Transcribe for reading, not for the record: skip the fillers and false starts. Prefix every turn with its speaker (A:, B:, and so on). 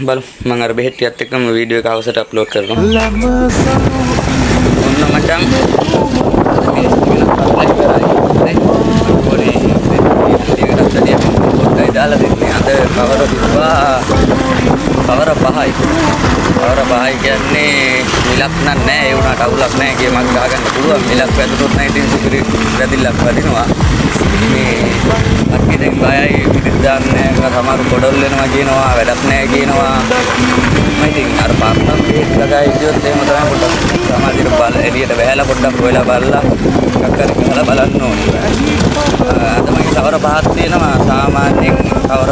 A: බලමු මම අර බෙහෙත් ටිකත් එක්කම වීඩියෝ එක හවසට අප්ලෝඩ් කරනවා. ඔන්න මචං දාලා දෙන්නේ අද කවර තිබ්බා කවර 5යි කවර 5යි කියන්නේ මිලක් නැහැ ඒ වුණාට අවුලක් නැහැ කිය මම ගහගන්න පුළුවන් මිලක් වැදුනොත් 19 සුපිරි වැදිල්ලක් වදිනවා මේ අක්කේ දැන් බයයි පිටින් දාන්නේ සමහර කොඩොල් වෙනවා කියනවා වැඩක් නැහැ කියනවා මම ඉතින් අර පාර්ට්නර් බේස් ගගා ඉදියොත් එහෙම තමයි පොඩ්ඩක් සමාධියට බල එළියට වැහැලා පොඩ්ඩක් හොයලා බලලා එකක් හරි ගහලා බලන්න ඕනේ අද මගේ කවර 5ක් තියෙනවා සාමාන්‍යයෙන් කවර